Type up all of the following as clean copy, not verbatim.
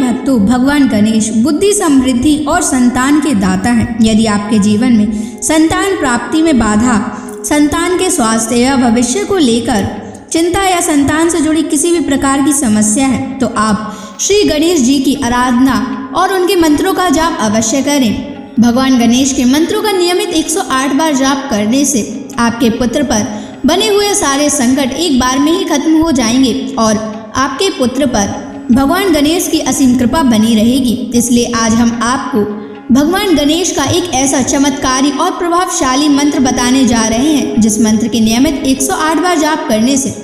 भक्तों, भगवान गणेश बुद्धि, समृद्धि और संतान के दाता हैं। यदि आपके जीवन में संतान प्राप्ति में बाधा, संतान के स्वास्थ्य या भविष्य को लेकर चिंता या संतान से जुड़ी किसी भी प्रकार की समस्या है, तो आप श्री गणेश जी की आराधना और उनके मंत्रों का जाप अवश्य करें। भगवान गणेश के मंत्रों का नियमित 108 बार जाप करने से आपके पुत्र पर बने हुए सारे संकट एक बार में ही खत्म हो जाएंगे और आपके पुत्र पर भगवान गणेश की असीम कृपा बनी रहेगी। इसलिए आज हम आपको भगवान गणेश का एक ऐसा चमत्कारी और प्रभावशाली मंत्र बताने जा रहे हैं, जिस मंत्र के नियमित 108 बार जाप करने से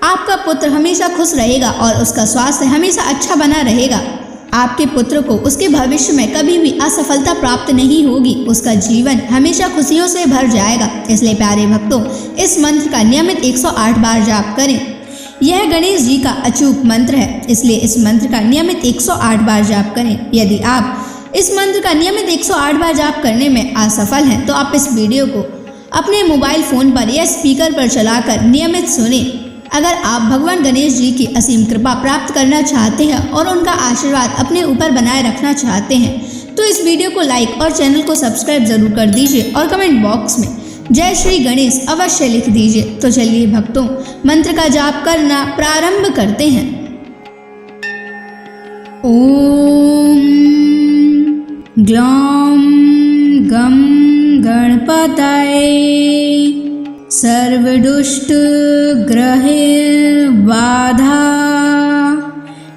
आपका पुत्र हमेशा खुश रहेगा और उसका स्वास्थ्य हमेशा अच्छा बना रहेगा। आपके पुत्र को उसके भविष्य में कभी भी असफलता प्राप्त नहीं होगी, उसका जीवन हमेशा खुशियों से भर जाएगा। इसलिए प्यारे भक्तों, इस मंत्र का नियमित 108 बार जाप करें। यह गणेश जी का अचूक मंत्र है, इसलिए इस मंत्र का नियमित 108 बार जाप करें। यदि आप इस मंत्र का नियमित 108 बार जाप करने में असफल हैं, तो आप इस वीडियो को अपने मोबाइल फ़ोन पर या स्पीकर पर चलाकर नियमित सुनें। अगर आप भगवान गणेश जी की असीम कृपा प्राप्त करना चाहते हैं और उनका आशीर्वाद अपने ऊपर बनाए रखना चाहते हैं, तो इस वीडियो को लाइक और चैनल को सब्सक्राइब जरूर कर दीजिए और कमेंट बॉक्स में जय श्री गणेश अवश्य लिख दीजिए। तो चलिए भक्तों, मंत्र का जाप करना प्रारंभ करते हैं। ओम ग्लौम गम गणपतये सर्वदुष्ट ग्रहे बाधा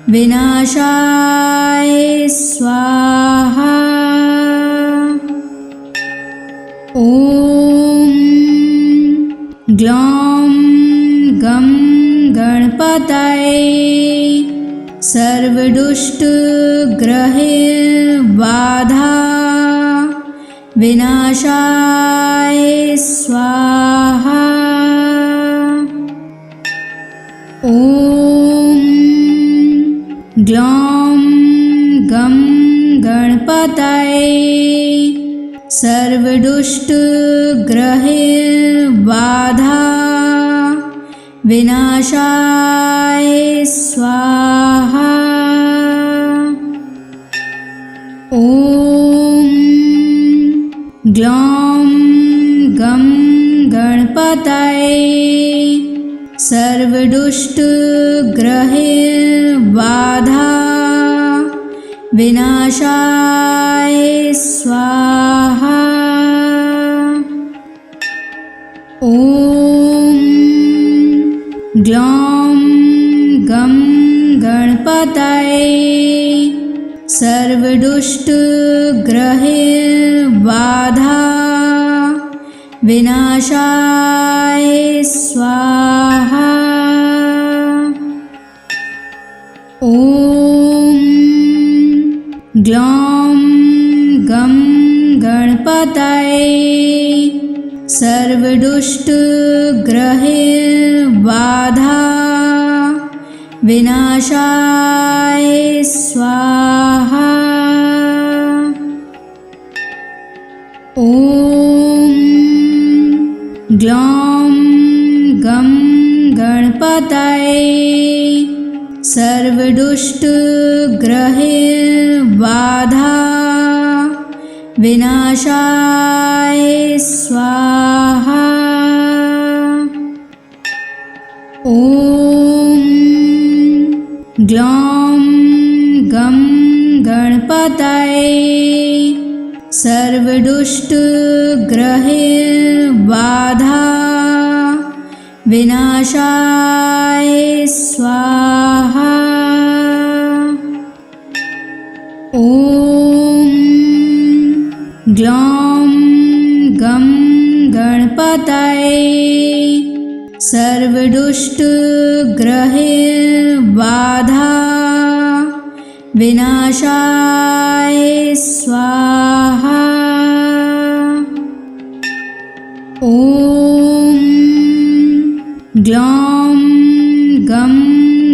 विनाशाय स्वाहा। ओम ग्लौम गम गणपतये सर्वदुष्ट ग्रहे बाधा विनाशाय स्वाहा। ओम ग्लौम गम गणपतये सर्वदुष्ट ग्रहे बाधा विनाशाय स्वाहा। ओम ग्लौम गम गणपतये सर्वदुष्ट ग्रहे बाधा विनाशाय स्वाहा। ओम ग्लौम गम गणपतये सर्वदुष्ट ग्रहे बाधा विनाशाय स्वाहा। ओम ग्लौम गम गणपतये सर्वदुष्ट ग्रहे बाधा विनाशाय स्वाहा। ओम ग्लौम गम गणपतये सर्वदुष्ट ग्रहे बाधा विनाशाय स्वाहा। ओम ग्लौम गम गणपतये सर्वदुष्ट ग्रहे बाधा विनाशाय स्वाहा। ओम ग्लौम गम गणपतये सर्वदुष्ट ग्रहे बाधा विनाशाय स्वाहा। ओम ग्लौम गम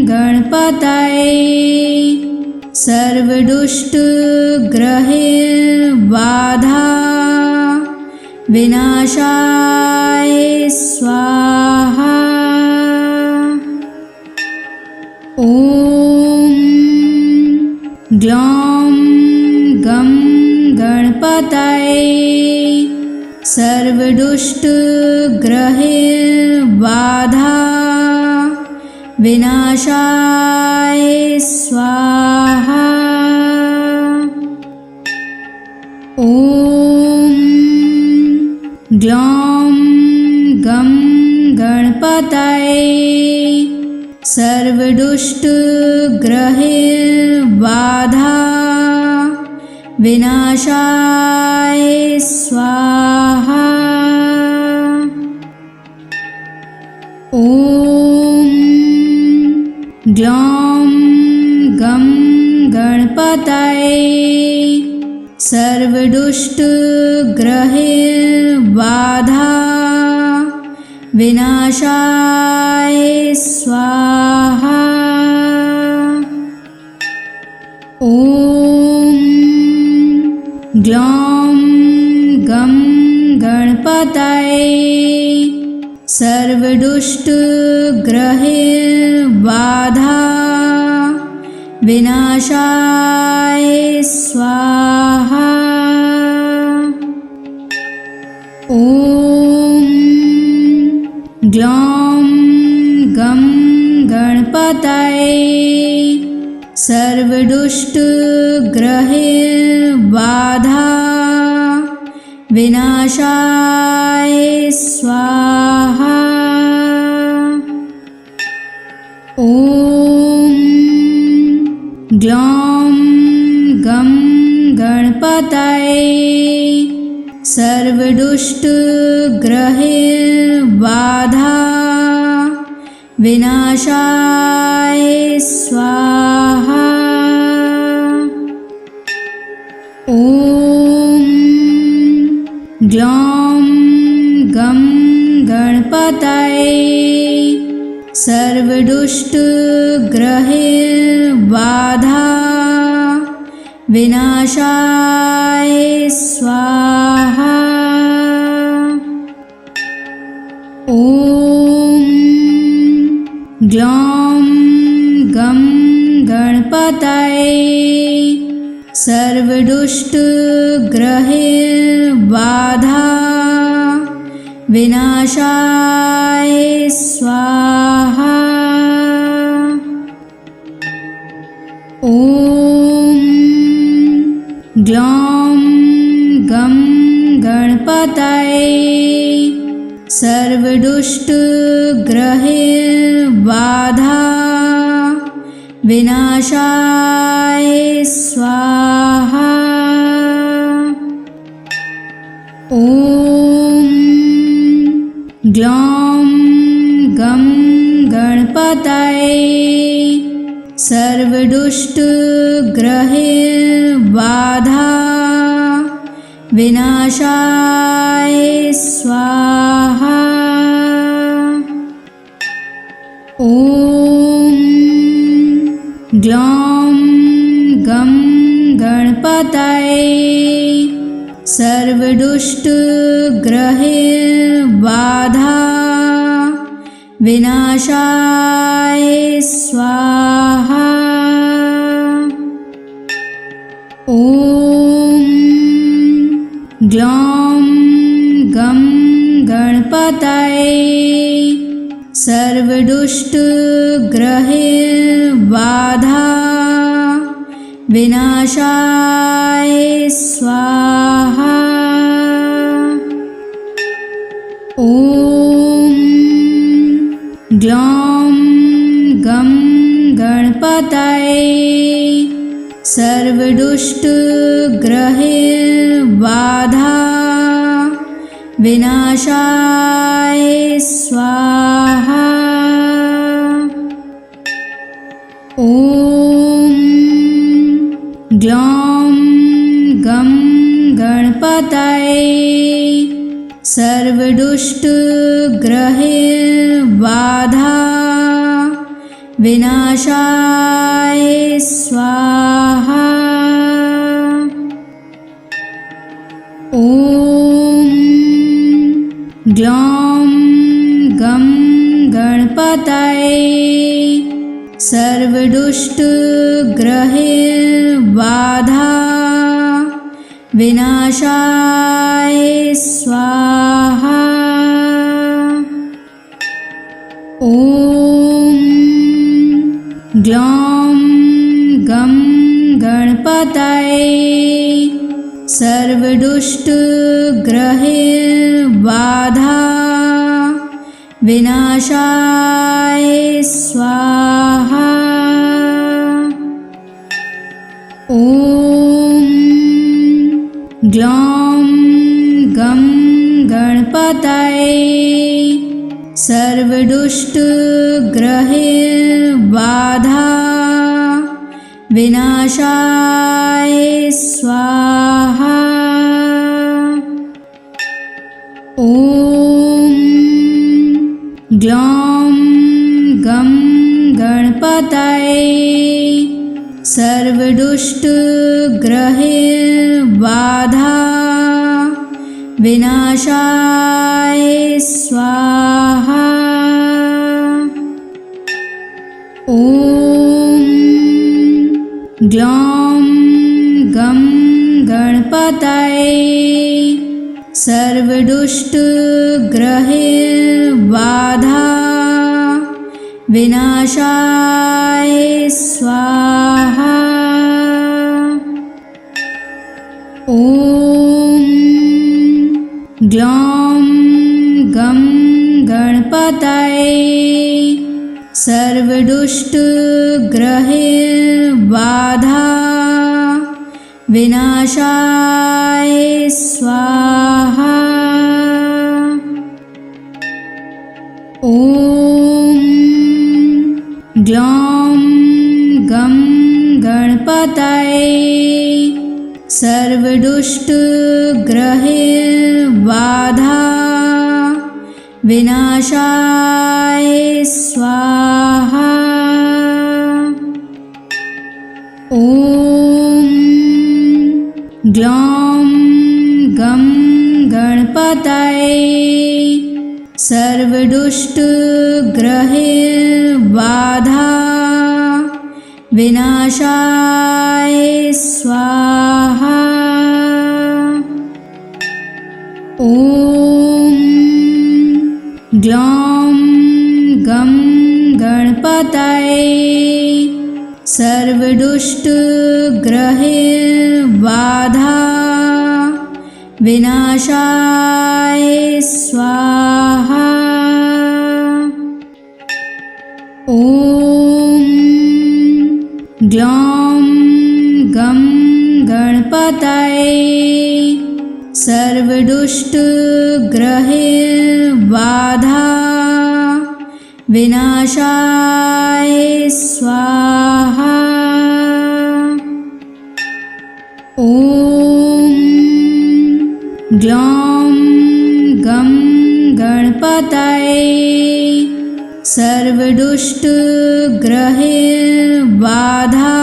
गणपतये सर्वदुष्ट ग्रहे बाधा विनाशाय स्वाहा। ओम ग्लौं गं गणपतये सर्वदुष्टग्रहबाधा विनाशाय स्वाहा। ॐ ग्लौं गं गणपतये सर्वदुष्टग्रहबाधा विनाशाय स्वाहा। ॐ ग्लौं गं गणपतये सर्वदुष्टग्रहबाधा विनाशाय स्वाहा। ॐ ग्लौं गं गणपतये सर्वदुष्टग्रहबाधा विनाशाय स्वाहा। ॐ ग्लौं गं गणपतये सर्वदुष्टग्रहबाधा विनाशाय स्वाहा। ॐ ग्लौं गं गणपतये सर्वदुष्टग्रहबाधा विनाशाय स्वाहा। ॐ ग्लौं गं गणपतये सर्वदुष्टग्रहबाधा विनाशाय स्वाहा। ॐ ग्लौं गं गणपतये सर्वदुष्टग्रहबाधा विनाशाय स्वाहा। ॐ ग्लौं गं गणपतये सर्वदुष्टग्रहबाधा विनाशाय स्वाहा। ॐ ग्लौं गं गणपतये सर्वदुष्टग्रहबाधा विनाशाय स्वाहा। ॐ ग्लौं गं गणपतये सर्वदुष्टग्रहबाधा विनाशाय स्वाहा। ॐ ग्लौं गं गणपतये सर्वदुष्टग्रहबाधा विनाशाय स्वाहा। ॐ ग्लौं गं गणपतये सर्वदुष्टग्रहबाधा विनाशाय स्वाहा। ॐ ग्लौं गं गणपतये सर्वदुष्टग्रहबाधा विनाशाय स्वाहा। ॐ ग्लौं गं गणपतये सर्वदुष्टग्रहैर्बाधा विनाशाय स्वाहा। ॐ ग्लौं गं गणपतये सर्वदुष्टग्रहैर्बाधा विनाशाय स्वाहा। ॐ ग्लौं गं गणपतये सर्वदुष्टग्रहैर्बाधा विनाशाय स्वाहा। ॐ ग्लौं गं गणपतये सर्वदुष्टग्रहैर्बाधा विनाशाय स्वाहा। ॐ ग्लौं गं गणपतये सर्वदुष्टग्रहैर्बाधा विनाशाय स्वाहा। ॐ ग्लौं गं गणपतये सर्वदुष्टग्रहैर्बाधा विनाशाय स्वाहा। ॐ ग्लौं गं गणपतये सर्वदुष्टग्रहैर्बाधा विनाशाय स्वाहा। ॐ ग्लौं गं गणपतये सर्वदुष्टग्रहैर्बाधा विनाशाय स्वाहा। ॐ ग्लौं गं गणपतये सर्वदुष्टग्रहैर्बाधा विनाशाय स्वाहा। ॐ ग्लौं गं गणपतये सर्वदुष्टग्रहैर्बाधा विनाशाय स्वाहा। ॐ ग्लौं गं गणपतये सर्वदुष्टग्रहैर्बाधा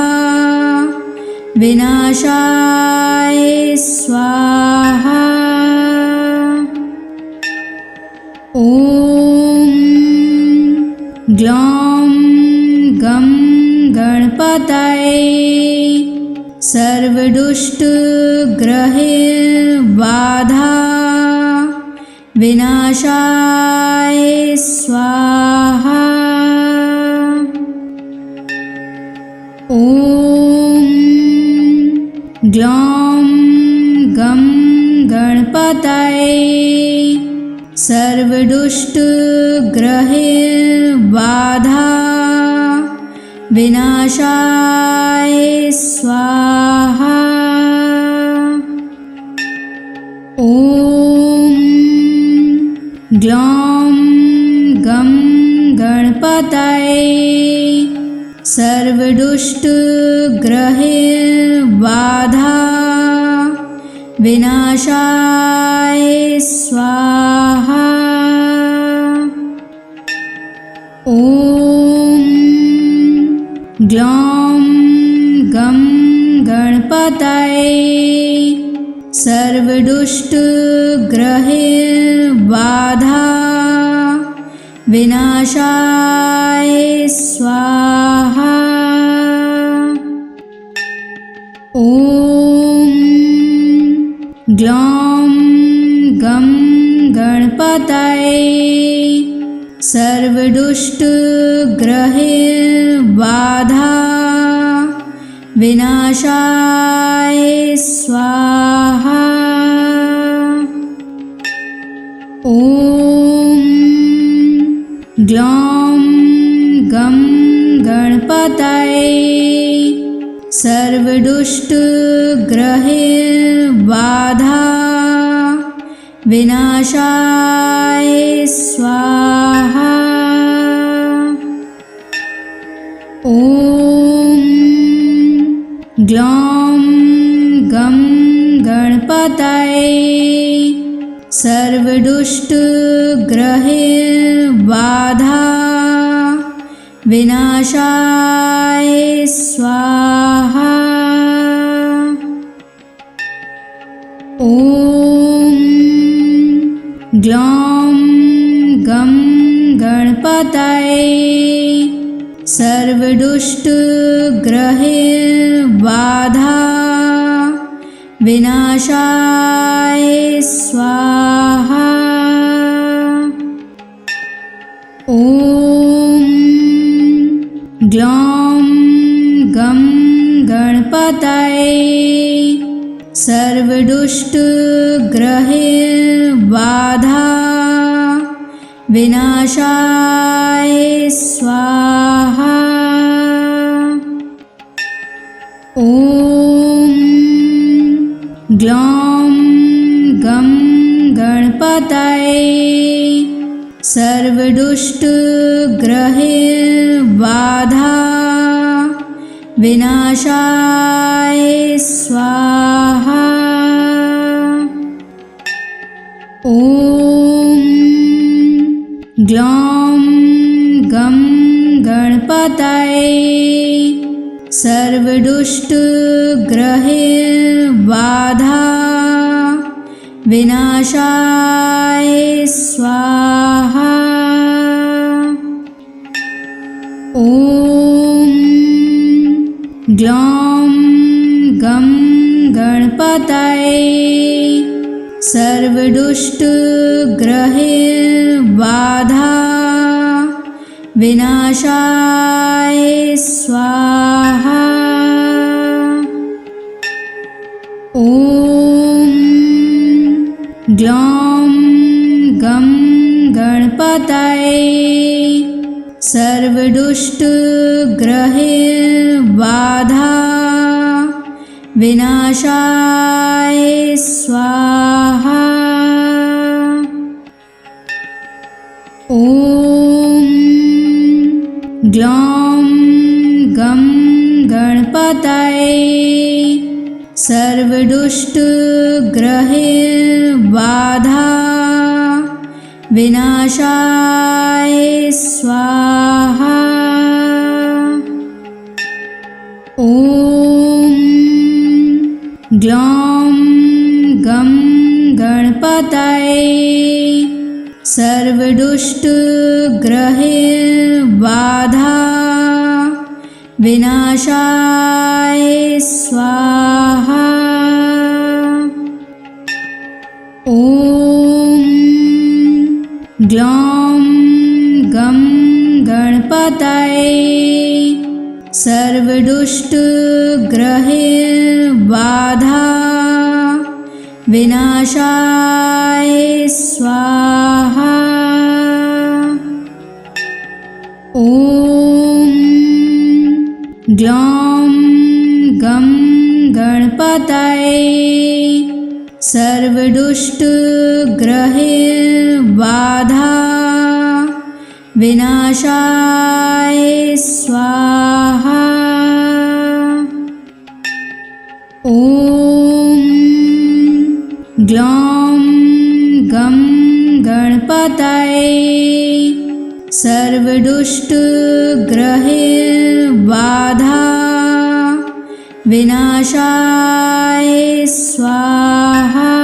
विनाशाय स्वाहा। ॐ ग्लौं गं गणपतये सर्वदुष्टग्रहैर्बाधा विनाशाय स्वाहा। ॐ ग्लौं गं गणपतये सर्वदुष्टग्रहैर्बाधा विनाशाय स्वाहा। ॐ ग्लौं गं गणपतये सर्वदुष्टग्रहैर्बाधा विनाशाय स्वाहा। ॐ ग्लौं गं गणपतये सर्वदुष्टग्रहैर्बाधा विनाशाय स्वाहा। ॐ ग्लौं गं गणपतये सर्वदुष्टग्रहबाधा विनाशाय स्वाहा। ॐ ग्लौं गं गणपतये सर्वदुष्टग्रहबाधा विनाशाय स्वाहा। ॐ ग्लौं गं गणपतये सर्वदुष्टग्रहबाधा विनाशाय स्वाहा। ॐ ग्लौं गं गणपतये सर्वदुष्टग्रहबाधा विनाशाय स्वाहा। ॐ ग्लौं गं गणपतये सर्वदुष्टग्रहबाधा विनाशाय स्वाहा। ॐ ग्लौं गं गणपतये सर्वदुष्टग्रहबाधा विनाशाय स्वाहा। ॐ ग्लौं गं गणपतये सर्वदुष्टग्रहबाधा विनाशाय स्वाहा। ॐ ग्लौं गं गणपतये सर्वदुष्टग्रहबाधा विनाशाय स्वाहा। ॐ ग्लौं गं गणपतये सर्वदुष्टग्रहबाधा विनाशाय स्वाहा। ॐ ग्लौं गं गणपतये सर्वदुष्टग्रहबाधा विनाशाय स्वाहा। ॐ ग्लौं गं गणपतये सर्वदुष्टग्रहबाधा विनाशाय स्वाहा। ॐ ग्लौं गं गणपतये सर्वदुष्टग्रहबाधा विनाशाय स्वाहा। ॐ ग्लौं गं गणपतये सर्वदुष्टग्रहबाधा विनाशाय स्वाहा। ॐ ग्लौं गं गणपतये सर्वदुष्टग्रहबाधा विनाशाय स्वाहा।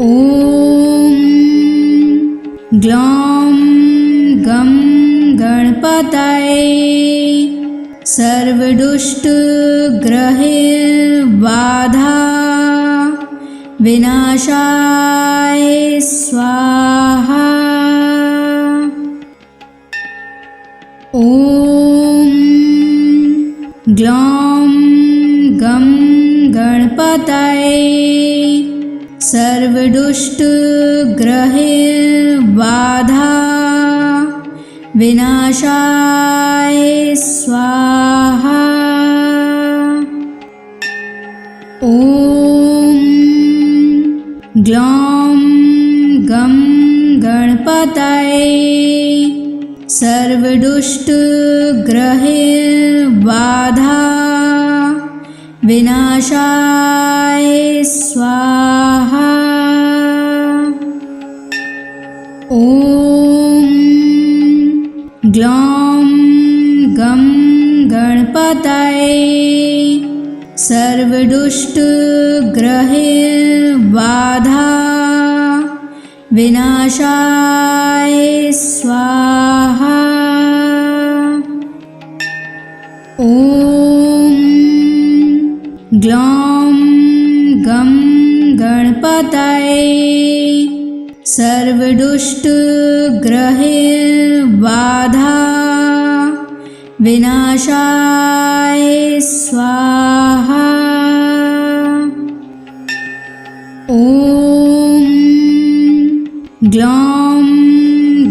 ॐ ग्लौं गं गणपतये सर्वदुष्टग्रहबाधा विनाशाय स्वाहा। ॐ ग्लौं गं गणपतये सर्वदुष्टग्रहबाधा विनाशाय स्वाहा। ॐ ग्लौं गं गणपतये सर्वदुष्टग्रहबाधा विनाशाय स्वाहा। ॐ ग्लौं गं गणपतये सर्वदुष्टग्रहबाधा विनाशाय स्वाहा। ॐ ग्लौं गं गणपतये सर्वदुष्टग्रहबाधा विनाशाय स्वाहा। ॐ ग्लौं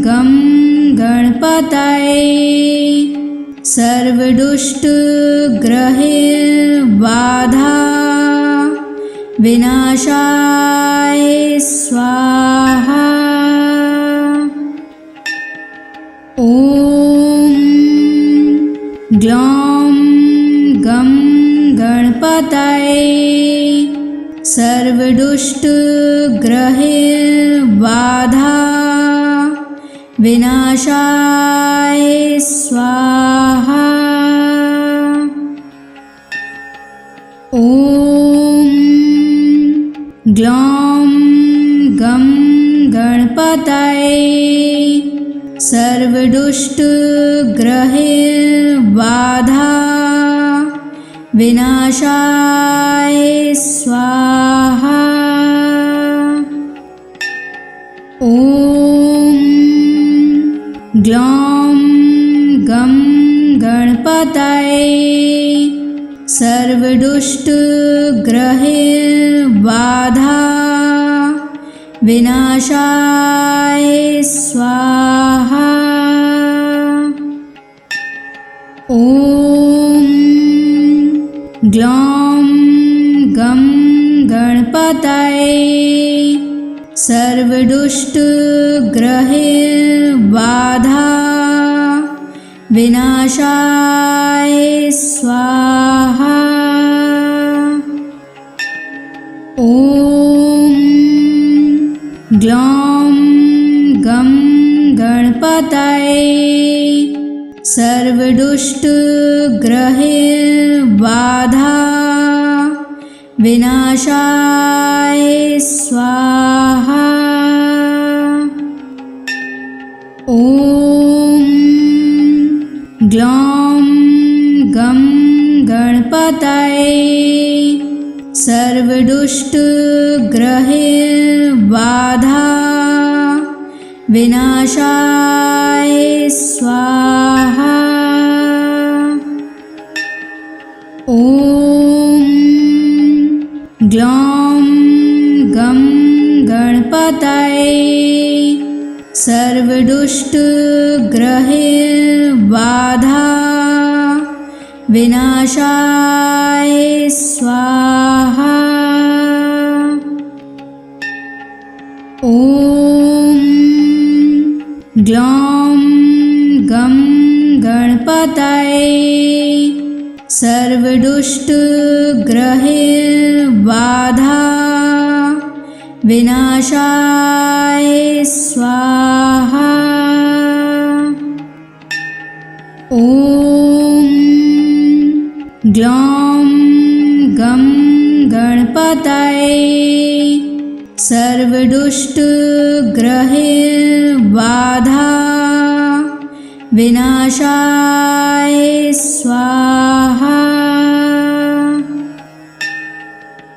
गं गणपतये सर्वदुष्टग्रहबाधा विनाशाय स्वाहा। ॐ ग्लौं गं गणपतये सर्वदुष्टग्रहबाधा विनाशाय स्वाहा। ॐ ग्लौं गं गणपतये सर्वदुष्टग्रहबाधा विनाशाय स्वाहा। ॐ ग्लौं गं गणपतये सर्वदुष्टग्रहबाधा विनाशाय स्वाहा। ॐ ग्लौं गं गणपतये सर्वदुष्टग्रहबाधा विनाशाय स्वाहा। ॐ ग्लौं गं गणपतये सर्वदुष्टग्रहबाधा विनाशाय स्वाहा। ॐ ग्लौं गं गणपतये सर्वदुष्टग्रहबाधा विनाशाय स्वाहा। ॐ ग्लौं गं गणपतये सर्वदुष्टग्रहबाधा विनाशाय स्वाहा। ॐ ग्लौं गं गणपतये सर्वदुष्टग्रहबाधा विनाशाय स्वाहा। ॐ ग्लौं गं गणपतये सर्व सर्वदुष्टग्रहैर्बाधा विनाशाय स्वाहा।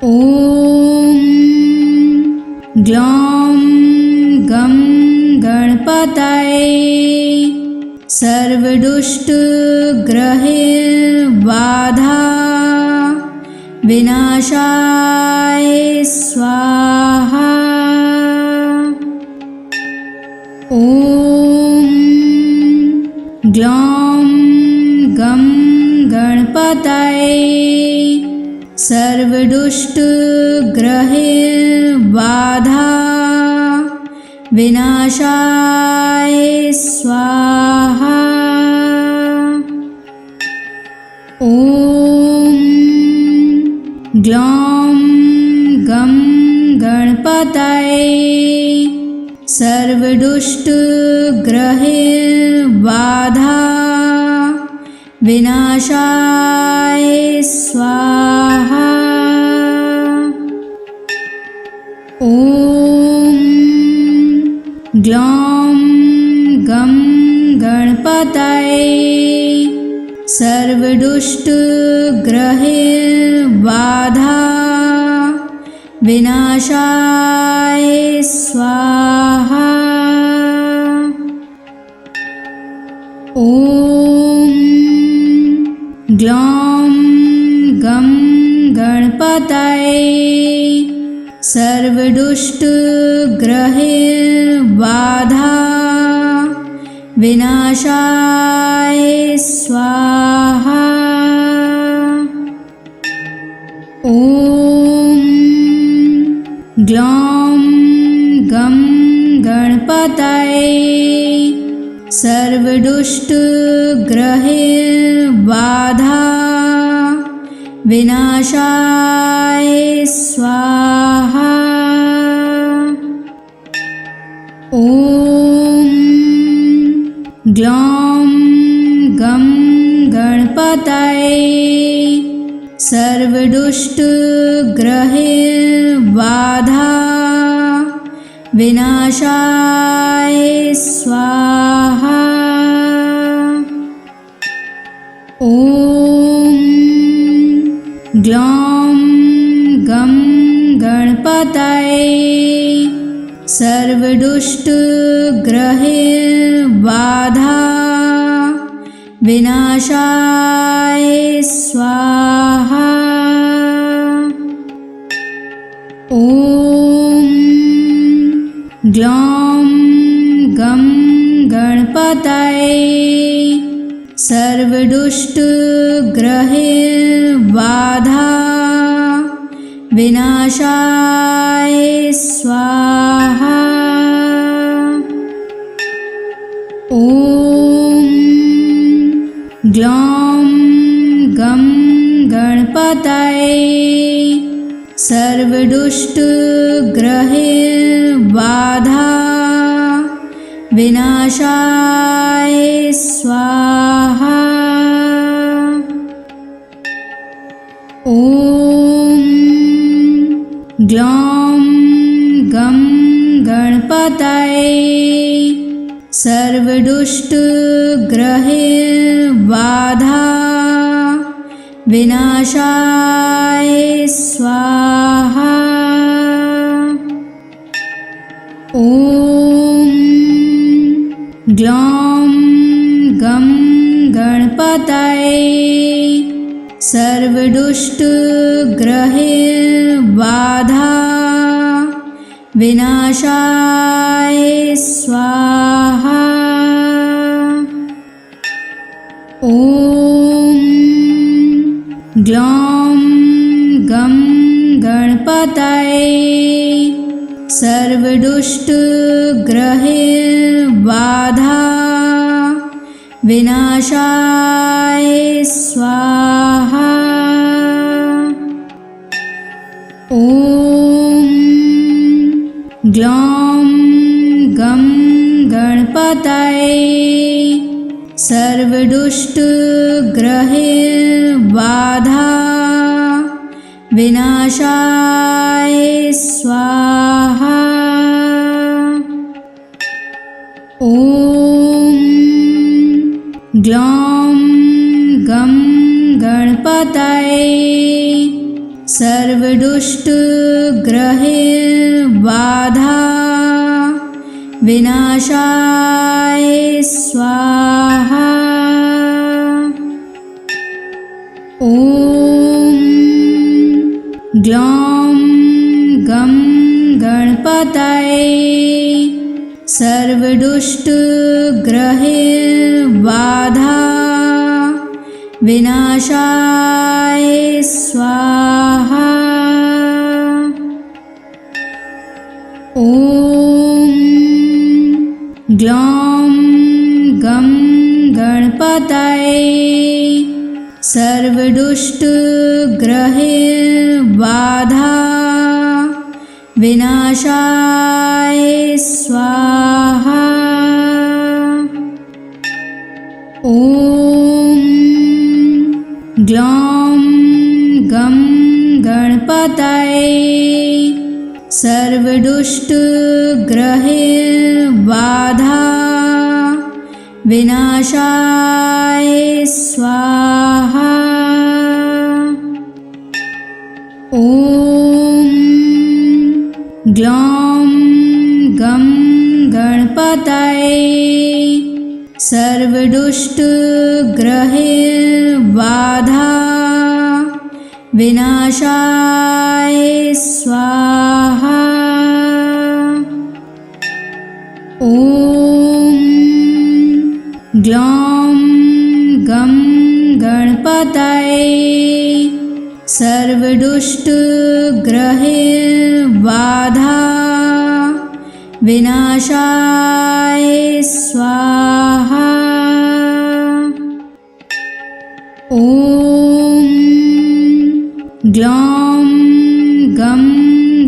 ॐ ग्लौं गं गणपतये सर्वदुष्टग्रहैर्बाधा विनाशाय स्वाहा। ॐ ग्लौं गं गणपतये सर्वदुष्टग्रहैर्बाधा विनाशाय स्वाहा। ॐ ग्लौं गं गणपतये सर्वदुष्टग्रहैर्बाधा विनाशाय स्वाहा। ॐ ग्लौं गं गणपतये सर्वदुष्टग्रहैर्बाधा विनाशाय स्वाहा। ॐ ग्लौं गं गणपतये सर्वदुष्टग्रहैर्बाधा विनाशाय स्वाहा। ॐ ग्लौं गं गणपतये सर्वदुष्टग्रहैर्बाधा विनाशाय स्वाहा। ॐ ग्लौं गं गणपतये सर्वदुष्टग्रहैर्बाधा विनाशाय स्वाहा। ॐ ग्लौं गं गणपतये सर्वदुष्टग्रहैर्बाधा विनाशाय स्वाहा। ॐ ग्लौं गं गणपतये सर्वदुष्टग्रहैर्बाधा विनाशाय स्वाहा। ॐ ग्लौं गं गणपतये सर्वदुष्टग्रहैर्बाधा विनाशाय स्वाहा। ॐ ग्लौं गं गणपतये सर्वदुष्टग्रहैर्बाधा विनाशाय स्वाहा। ॐ ग्लौं गं गणपतये सर्वदुष्टग्रहैर्बाधा विनाशाय स्वाहा। ॐ ग्लौं गं गणपतये सर्वदुष्टग्रहैर्बाधा विनाशाय स्वाहा। ॐ ग्लौं गं गणपतये सर्वदुष्टग्रहैर्बाधा विनाशाय स्वाहा। ग्लौं गं गणपतये सर्वदुष्टग्रहबाधा विनाशाय स्वाहा। ॐ ग्लौं गं गणपतये सर्वदुष्टग्रहबाधा विनाशाय स्वाहा। ॐ ग्लौं गं गणपतये सर्वदुष्टग्रहबाधा विनाशाय स्वाहा। ॐ ग्लौं गं गणपतये सर्वदुष्टग्रहबाधा विनाशाय स्वाहा। ॐ ग्लौं गं गणपतये सर्वदुष्टग्रहबाधा विनाशाय स्वाहा। ॐ ग्लौं गं गणपतये सर्वदुष्टग्रहबाधा विनाशाय स्वाहा। ॐ ग्लौं गं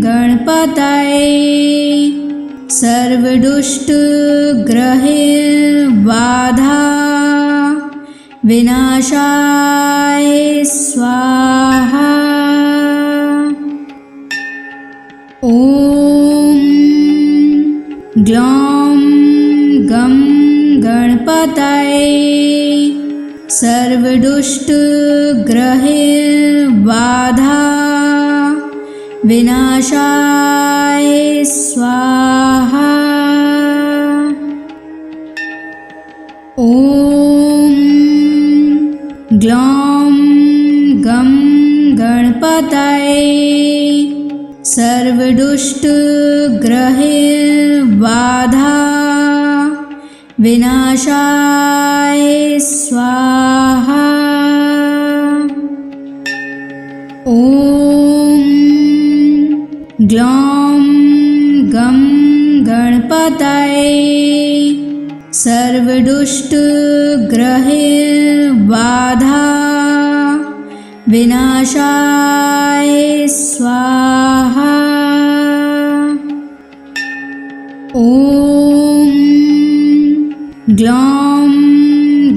गणपतये सर्वदुष्टग्रहबाधा विनाशाय स्वाहा। ॐ ग्लौं गं गणपतये सर्वदुष्टग्रहबाधा विनाशाय स्वाहा। ॐ ग्लौं गं गणपतये सर्वदुष्टग्रहबाधा विनाशाय स्वाहा। ॐ ग्लौं गं गणपतये सर्वदुष्टग्रहबाधा विनाशाय स्वाहा। ॐ ग्लौं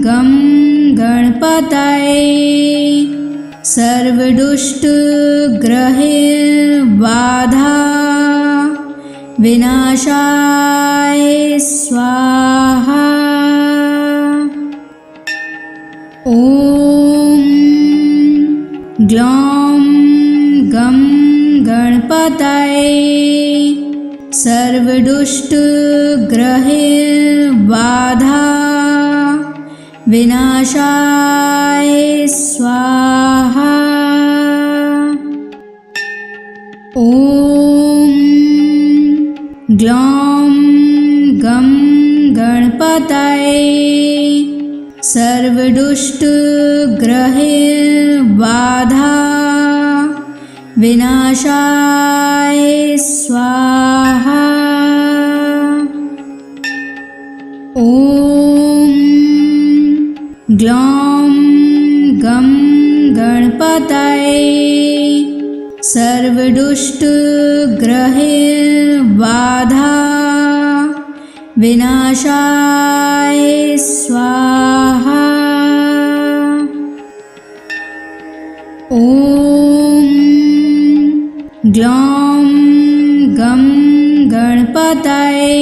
गं गणपतये सर्वदुष्टग्रहबाधा विनाशाय स्वाहा। ॐ ग्लौं गं गणपतये सर्वदुष्टग्रहबाधा विनाशाय स्वाहा। ॐ ग्लौं गं गणपतये सर्वदुष्टग्रहबाधा विनाशाय स्वाहा। ॐ ग्लौं गं गणपतये सर्वदुष्टग्रहबाधा विनाशाय स्वाहा। ॐ ग्लौं गं गणपतये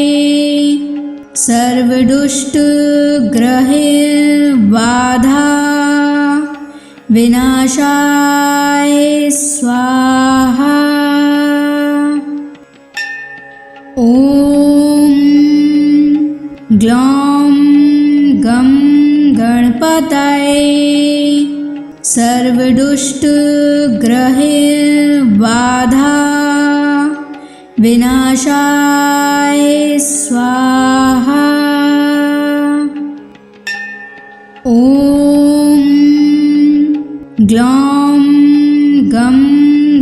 सर्वदुष्टग्रहैर्बाधा विनाशाय स्वाहा। ॐ ग्लौं गं गणपतये सर्वदुष्टग्रहैर्बाधा विनाशाय स्वाहा। ॐ ग्लौं गं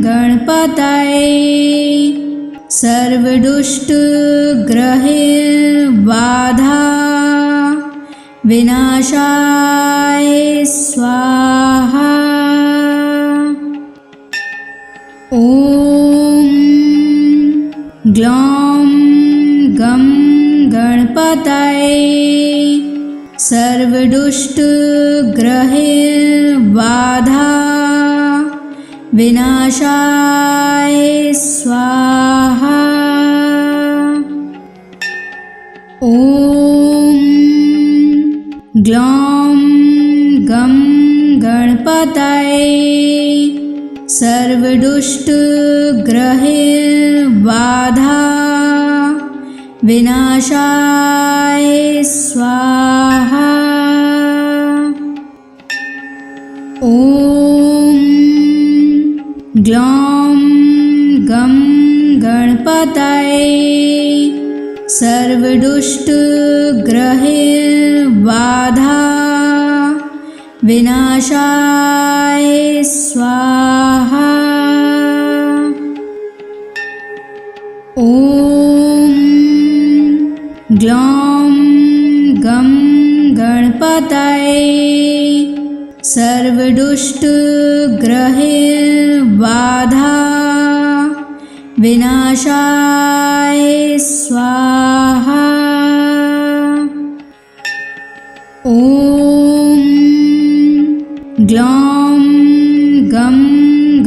गणपतये सर्वदुष्टग्रहैर्बाधा विनाशाय स्वाहा। ॐ ग्लौं गं गणपतये सर्वदुष्टग्रहैर्बाधा विनाशाय स्वाहा। ॐ ग्लौं गं गणपतये सर्वदुष्टग्रहैर्बाधा विनाशाय स्वाहा। ॐ ग्लौं गं गणपतये सर्वदुष्टग्रहैर्बाधा विनाशाय स्वाहा। ॐ ग्लौं गं गणपतये सर्वदुष्टग्रहैर्बाधा विनाशाय स्वाहा। ॐ ग्लौं गं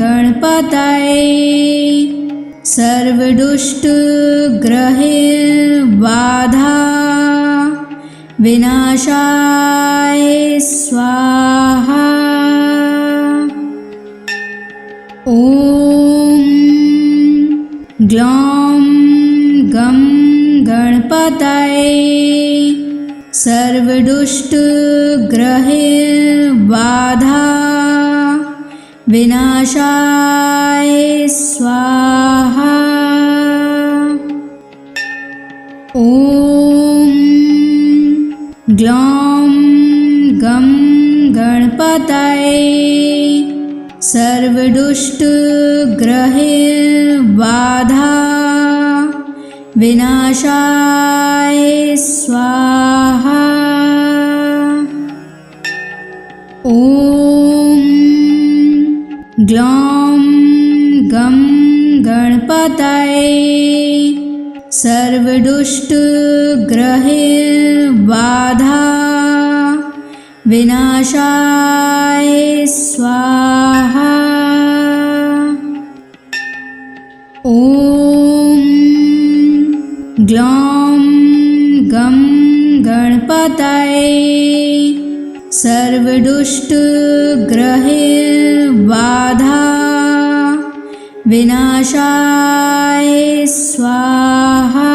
गणपतये सर्वदुष्टग्रहैर्बाधा विनाशाय स्वाहा। ॐ ग्लौं गं गणपतये सर्वदुष्टग्रहैर्बाधा विनाशाय स्वाहा। ॐ ग्लौं गं गणपतये सर्वदुष्टग्रहैर्बाधा विनाशाय स्वाहा। ॐ ग्लौं गं गणपतये सर्वदुष्टग्रहैर्बाधा विनाशाय स्वाहा। ॐ ग्लौं गं गणपतये सर्वदुष्टग्रहैर्बाधा विनाशाय स्वाहा।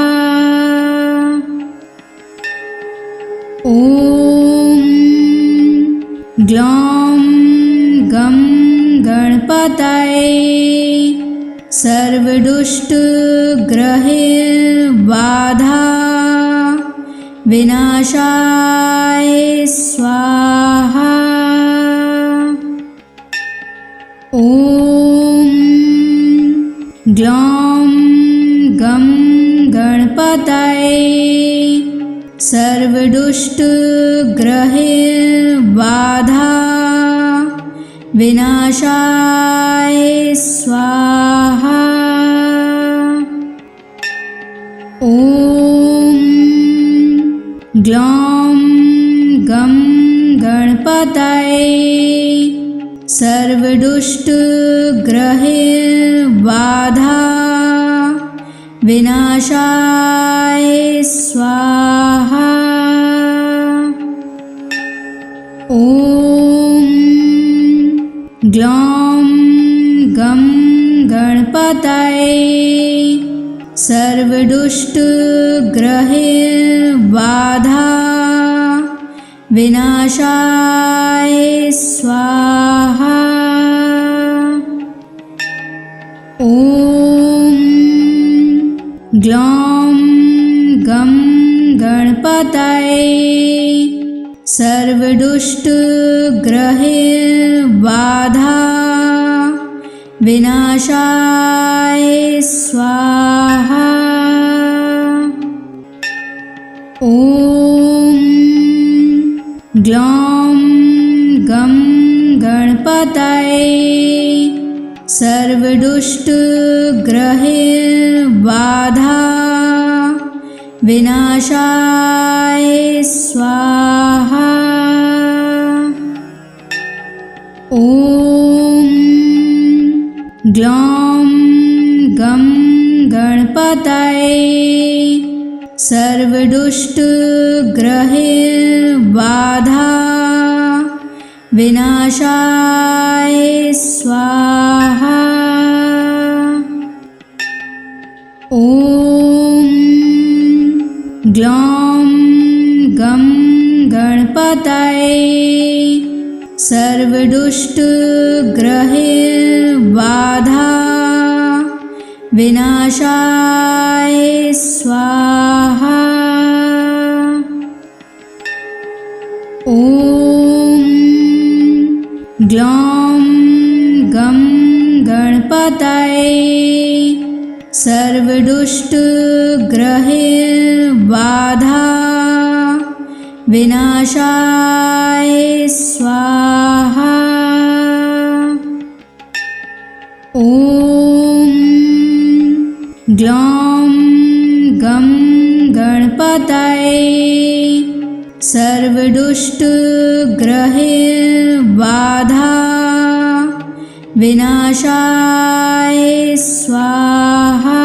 ॐ ग्लौं गं गणपतये सर्वदुष्टग्रहैर्बाधा विनाशाय स्वाहा। ॐ ग्लौं गं गणपतये सर्वदुष्टग्रहैर्बाधा विनाशाय स्वाहा। ॐ ग्लौं गं गणपतये सर्वदुष्टग्रहैर्बाधा विनाशाय स्वाहा। ग्लौं गं गणपतये सर्वदुष्टग्रहबाधा विनाशाय स्वाहा। ॐ ग्लौं गं गणपतये सर्वदुष्टग्रहबाधा विनाशाय स्वाहा। ॐ ग्लौं गं गणपतये सर्वदुष्टग्रहबाधा विनाशाय स्वाहा। ॐ ग्लौं गं गणपतये सर्वदुष्टग्रहबाधा विनाशाय स्वाहा। ॐ ग्लौं गं गणपतये सर्वदुष्टग्रहबाधा विनाशाय स्वाहा। ॐ ग्लौं गं गणपतये सर्वदुष्टग्रहबाधा विनाशाय स्वाहा। ॐ ग्लौं गं गणपतये सर्वदुष्टग्रहबाधा विनाशाय स्वाहा।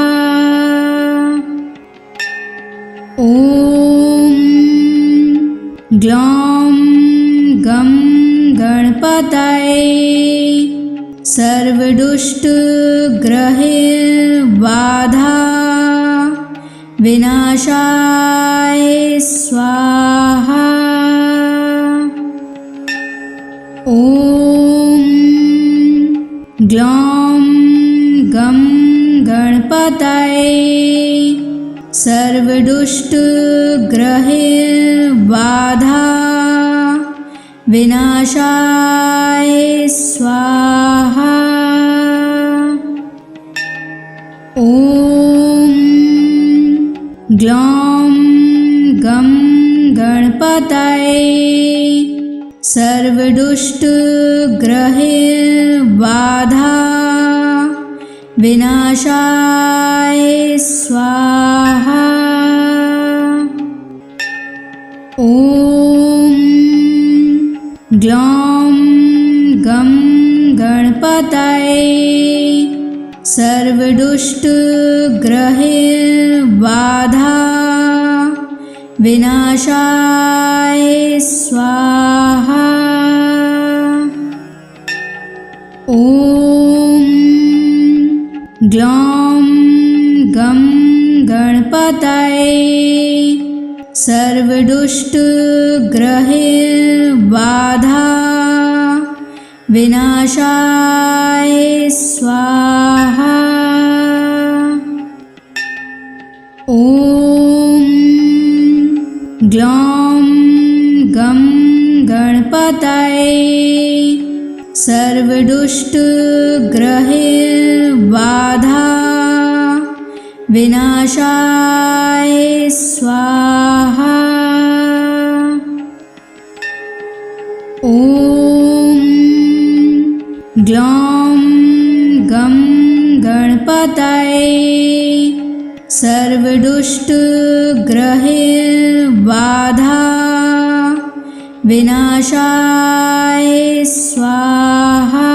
ॐ ग्लौं गं गणपतये सर्वदुष्टग्रहबाधा विनाशाय स्वाहा। ॐ ग्लौं गं गणपतये सर्वदुष्टग्रहबाधा विनाशाय स्वाहा। ॐ ग्लौं गं गणपतये सर्वदुष्टग्रहबाधा विनाशाय स्वाहा। ॐ ग्लौं गं गणपतये सर्वदुष्टग्रहबाधा विनाशाय स्वाहा। ॐ ग्लौं गं गणपतये सर्वदुष्टग्रहबाधा विनाशाय स्वाहा। ॐ ग्लौं गं गणपतये सर्वदुष्टग्रहबाधा विनाशाय स्वाहा। ॐ ग्लौं गं गणपतये सर्वदुष्टग्रहबाधा विनाशाय स्वाहा।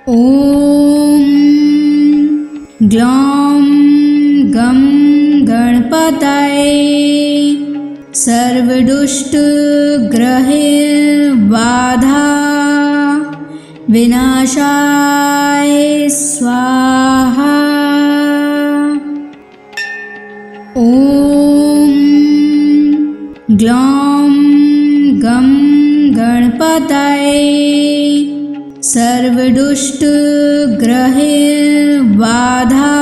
ॐ ग्लौं गं गणपतये सर्वदुष्टग्रहबाधा बाधा विनाशाय स्वाहा। ॐ ग्लौं गं गणपतये सर्वदुष्टग्रहबाधा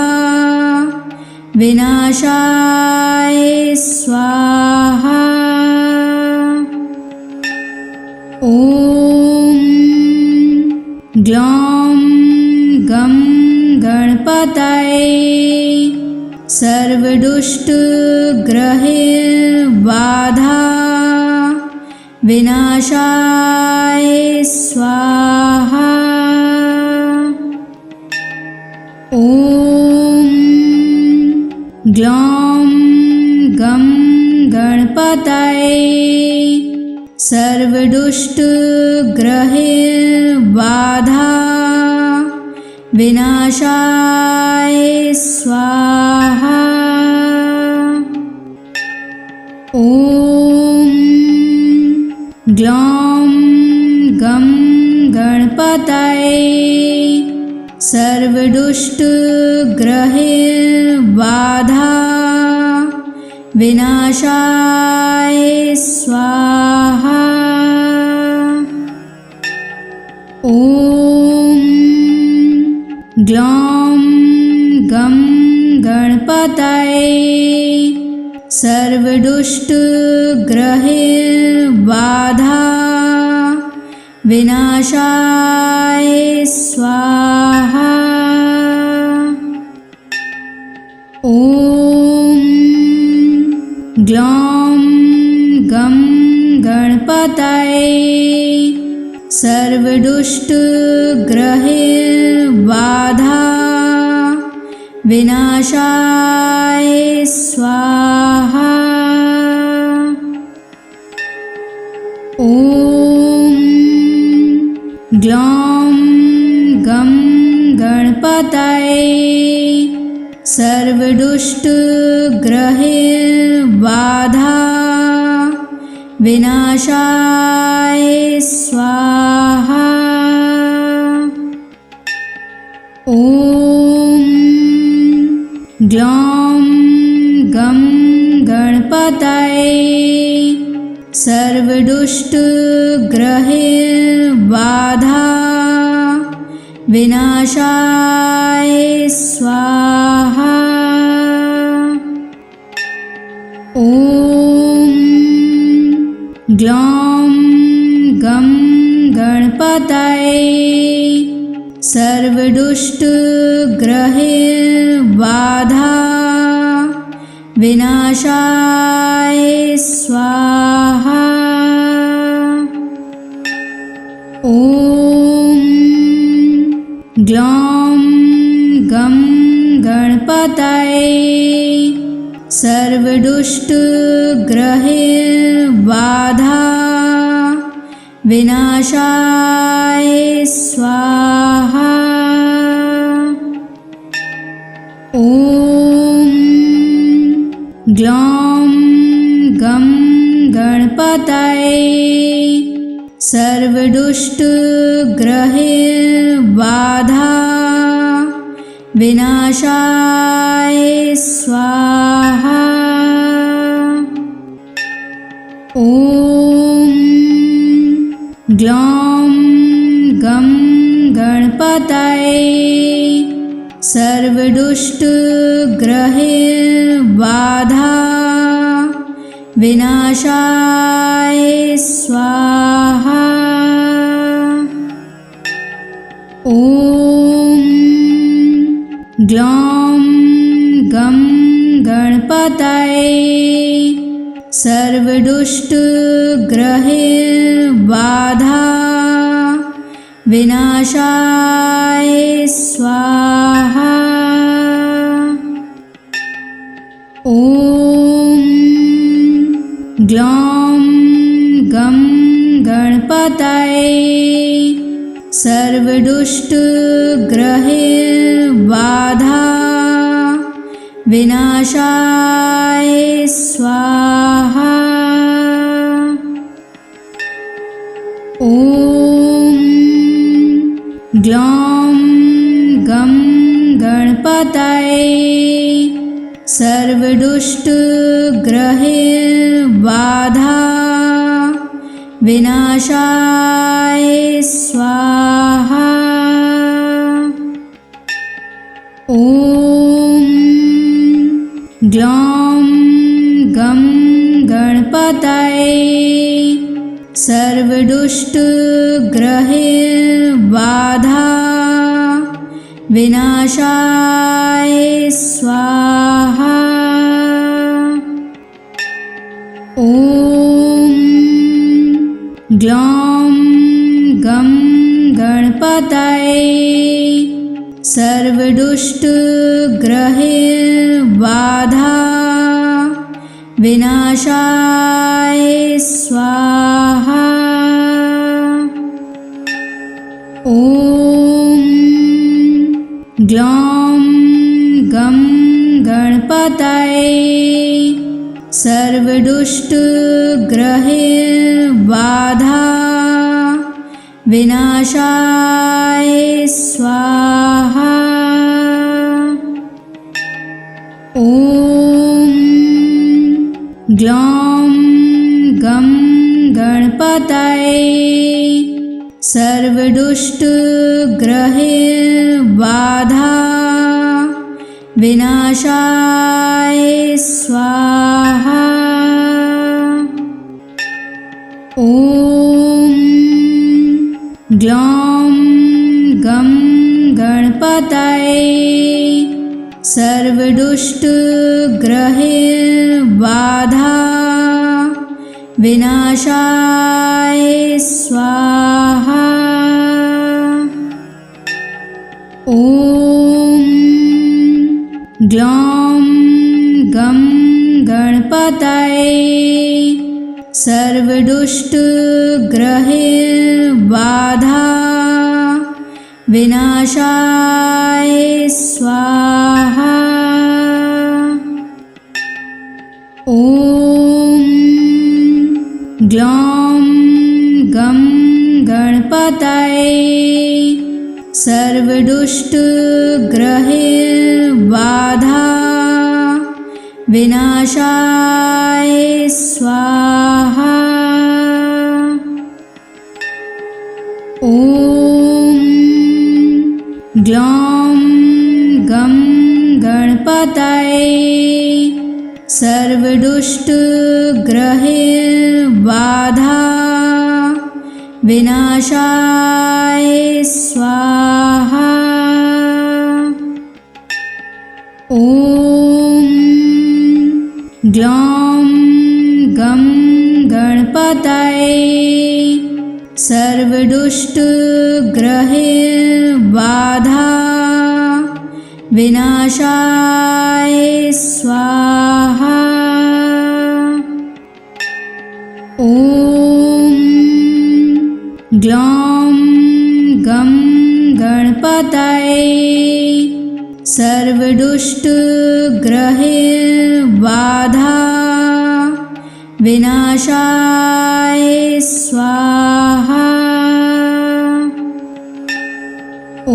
विनाशाय स्वाहा। ॐ ग्लौं गं गणपतये सर्वदुष्टग्रहबाधा विनाशाय स्वाहा। ॐ ग्लौं गं गणपतये सर्वदुष्टग्रहबाधा विनाशाय स्वाहा। ॐ ग्लौं गं गणपतये सर्वदुष्टग्रहबाधा विनाशाय स्वाहा। ॐ ग्लौं गं गणपतये सर्वदुष्टग्रहबाधा विनाशाय स्वाहा। ॐ ग्लौं गं गणपतये सर्वदुष्टग्रहबाधा विनाशाय स्वाहा। ॐ ग्लौं गं गणपतये सर्वदुष्टग्रहबाधा विनाशाय स्वाहा। ॐ ग्लौं गं गणपतये सर्वदुष्टग्रहबाधा विनाशाय स्वाहा। ॐ ग्लौं गं गणपतये सर्वदुष्टग्रहबाधा विनाशाय स्वाहा। ॐ ग्लौं गं गणपतये सर्वदुष्टग्रहबाधा विनाशाय स्वाहा। ॐ ग्लौं गं गणपतये सर्वदुष्टग्रहबाधा विनाशाय स्वाहा। ॐ ग्लौं गं गणपतये सर्वदुष्टग्रहबाधा विनाशाय स्वाहा। ॐ ग्लौं गं गणपतये सर्वदुष्टग्रहबाधा विनाशाय स्वाहा। ॐ ग्लौं गं गणपतये सर्वदुष्टग्रहबाधा विनाशाय स्वाहा। ॐ ग्लौं गं गणपतये सर्वदुष्टग्रहबाधा विनाशाय स्वाहा। ॐ ग्लौं गं गणपतये सर्वदुष्टग्रहबाधा विनाशाय स्वाहा। ॐ ग्लौं गं गणपतये सर्वदुष्टग्रहबाधा विनाशाय स्वाहा। ॐ ग्लौं गं गणपतये सर्वदुष्टग्रहबाधा विनाशाय स्वाहा। ॐ ग्लौं गं गणपतये सर्वदुष्टग्रहबाधा विनाशाय स्वाहा। ॐ ग्लौं गं गणपतये सर्वदुष्टग्रहबाधा विनाशाय स्वाहा। ॐ ग्लौं गं गणपतये सर्वदुष्टग्रहबाधा विनाशाय स्वाहा। ॐ ग्लौं गं गणपतये सर्वदुष्टग्रहबाधा विनाशाय स्वाहा। ॐ ग्लौं गं गणपतये सर्वदुष्टग्रहबाधा विनाशाय स्वाहा। ॐ ग्लौं गं गणपतये सर्वदुष्टग्रहबाधा विनाशाय स्वाहा। ॐ ग्लौं गं गणपतये सर्वदुष्टग्रहबाधा विनाशाय स्वाहा। ॐ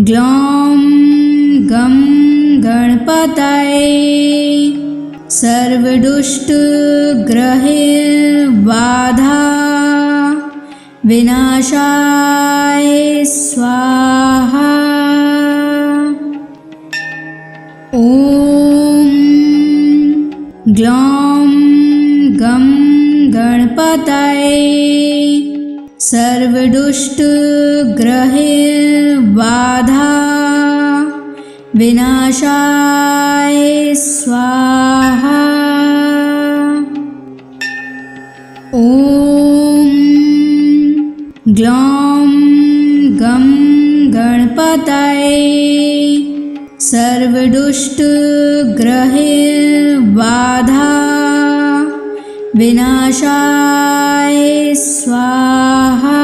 ग्लौं गं गणपतये सर्वदुष्टग्रहबाधा विनाशाय स्वाहा। ॐ ग्लौं गं गणपतये सर्वदुष्टग्रहबाधा विनाशाय स्वाहा। ॐ ग्लौं गं गणपतये सर्वदुष्टग्रहबाधा विनाशाय स्वाहा।